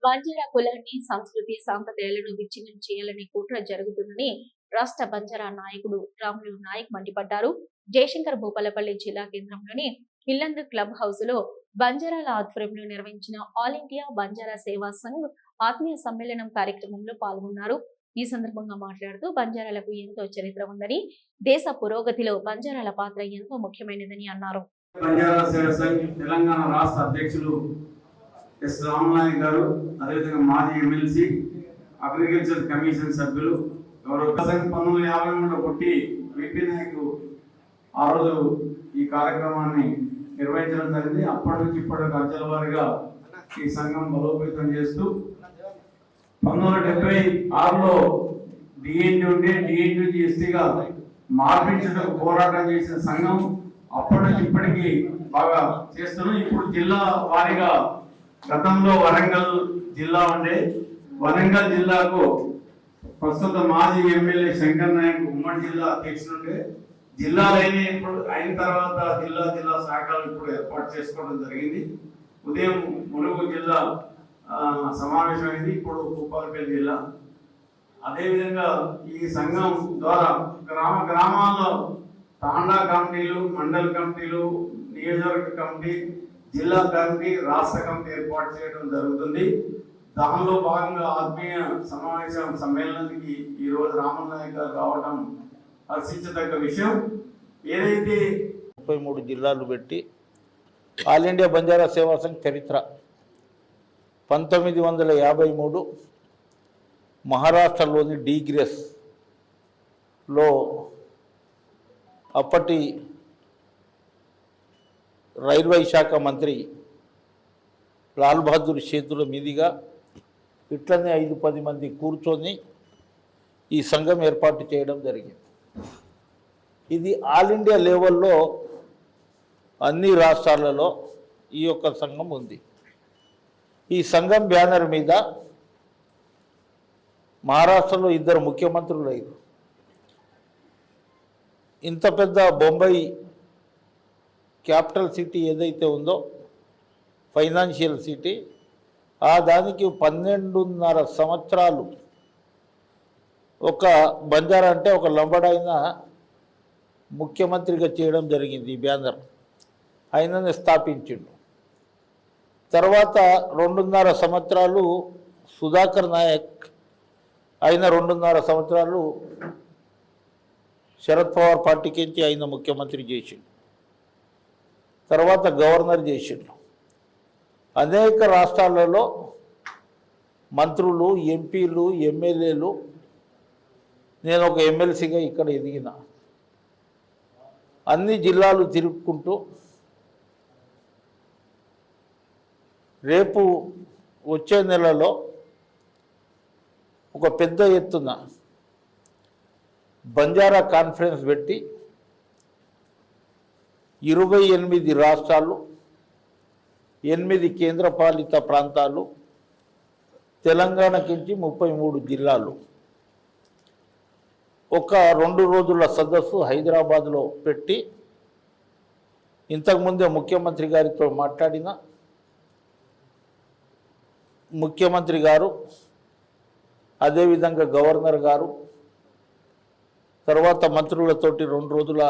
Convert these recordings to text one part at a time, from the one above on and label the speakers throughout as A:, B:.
A: బంజారా కులాన్ని సంస్కృతి సాంప్రదాయాలను విచ్ఛిన్నం చేయాలని కుట్ర జరుగుతుందని రాష్ట్ర బంజారా నాయకుడు రాములు నాయక్ మండిపడ్డారు. జయశంకర్ భూపాలపల్లి జిల్లా కేంద్రంలోని ఇల్లందు క్లబ్ హౌస్ లో బంజారాల ఆధ్వర్యంలో నిర్వహించిన ఆల్ ఇండియా బంజారా సేవా సంఘ్ ఆత్మీయ సమ్మేళనం కార్యక్రమంలో పాల్గొన్నారు. ఈ సందర్భంగా మాట్లాడుతూ బంజారాలకు ఎంతో చరిత్ర ఉందని, దేశ పురోగతిలో బంజారాల పాత్ర ఎంతో ముఖ్యమైనదని అన్నారు.
B: బంజారా సేవా సంఘ్ తెలంగాణ రాష్ట్ర అధ్యక్షులు ఎస్ రామనాయక్ గారు, అదేవిధంగా మాజీ ఎమ్మెల్సీ, అగ్రికల్చర్ కమిషన్ సభ్యులు, గౌరవ 1953 కొట్టి విపి నాయక్ ఆ రోజు ఈ కార్యక్రమాన్ని నిర్వహించడం జరిగింది. అప్పటి నుంచి ఇప్పటికి అంచెల వారీగా ఈ సంఘం బలోపేతం చేస్తూ 1976లో డిఎన్టీ ఉంటే డిఎన్టీ ఎస్టీగా మార్పించడానికి పోరాటం చేసిన సంఘం అప్పటి నుంచి ఇప్పటికీ బాగా చేస్తున్నాం. ఇప్పుడు జిల్లా వారీగా గతంలో వరంగల్ జిల్లా ఉండే, వరంగల్ జిల్లాకు ప్రస్తుత మాజీ ఎమ్మెల్యే శంకర్ నాయక్ ఉమ్మడి జిల్లా అధ్యక్షులుండే, జిల్లాలు అయిన తర్వాత జిల్లా శాఖలు ఇప్పుడు ఏర్పాటు చేసుకోవడం జరిగింది. ఉదయం ములుగు జిల్లా సమావేశం అయింది, ఇప్పుడు భూపాలపల్లి జిల్లా. అదేవిధంగా ఈ సంఘం ద్వారా గ్రామాల్లో తాండా కమిటీలు, మండల కమిటీలు, నియోజకవర్గ కమిటీ, జిల్లా కమిటీ, రాష్ట్ర కమిటీ ఏర్పాటు చేయడం జరుగుతుంది. దానిలో భాగంగా ఆత్మీయ సమ్మేళనానికి ఈ రోజు రామన్ నాయక్ గారు రావడం హర్షించదగ్గ విషయం. ఏదైతే
C: 33 జిల్లాలు పెట్టి ఆల్ ఇండియా బంజారా సేవా సంఘ్ చరిత్ర 1953 మహారాష్ట్రలోని డీగ్రెస్లో అప్పటి రైల్వే శాఖ మంత్రి లాల్ బహదూర్ చేతుల మీదుగా ఇట్లనే 5-10 మంది కూర్చొని ఈ సంఘం ఏర్పాటు చేయడం జరిగింది. ఇది ఆల్ ఇండియా లెవెల్లో అన్ని రాష్ట్రాలలో ఈ యొక్క సంఘం ఉంది. ఈ సంఘం బ్యానర్ మీద మహారాష్ట్రలో 2 ముఖ్యమంత్రులు అయ్యారు. ఇంత పెద్ద బొంబాయి క్యాపిటల్ సిటీ ఏదైతే ఉందో, ఫైనాన్షియల్ సిటీ, ఆ దానికి 12.5 సంవత్సరాలు ఒక బంజారా అంటే ఒక లంబడైన ముఖ్యమంత్రిగా చేయడం జరిగింది. ఈ బ్యానర్ ఆయననే స్థాపించిండు. తర్వాత 2.5 సంవత్సరాలు సుధాకర్ నాయక్, ఆయన 2.5 సంవత్సరాలు శరద్ పవార్ పార్టీకించి ఆయన ముఖ్యమంత్రి చేసిండు. తర్వాత గవర్నర్ చేసిండు. అనేక రాష్ట్రాలలో మంత్రులు, ఎంపీలు, ఎమ్మెల్యేలు, నేను ఒక ఎమ్మెల్సీగా ఇక్కడ ఎదిగిన, అన్ని జిల్లాలు తిరుగుకుంటూ రేపు వచ్చే నెలలో ఒక పెద్ద ఎత్తున బంజారా కాన్ఫరెన్స్ పెట్టి 28 రాష్ట్రాలు, 8 కేంద్రపాలిత ప్రాంతాలు, తెలంగాణకించి 33 జిల్లాలు ఒక 2 రోజుల సదస్సు హైదరాబాద్లో పెట్టి, ఇంతకుముందే ముఖ్యమంత్రి గారితో మాట్లాడిన ముఖ్యమంత్రి గారు, అదేవిధంగా గవర్నర్ గారు, తర్వాత మంత్రులతోటి 2 రోజుల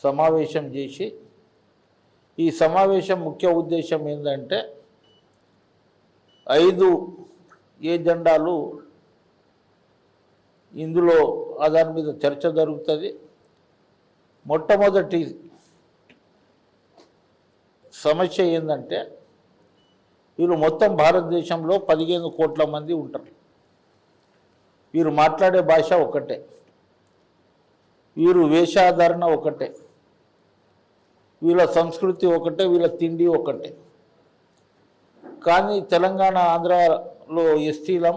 C: సమావేశం చేసి, ఈ సమావేశం ముఖ్య ఉద్దేశం ఏంటంటే 5 ఎజెండాలు ఇందులో దాని మీద చర్చ జరుగుతుంది. మొట్టమొదటి సమస్య ఏంటంటే, వీళ్ళు మొత్తం భారతదేశంలో 15 కోట్ల మంది ఉంటారు. వీరు మాట్లాడే భాష ఒకటే, వీరు వేషాధారణ ఒకటే, వీళ్ళ సంస్కృతి ఒకటే, వీళ్ళ తిండి ఒకటే. కానీ తెలంగాణ, ఆంధ్రాలో ఎస్టీలం,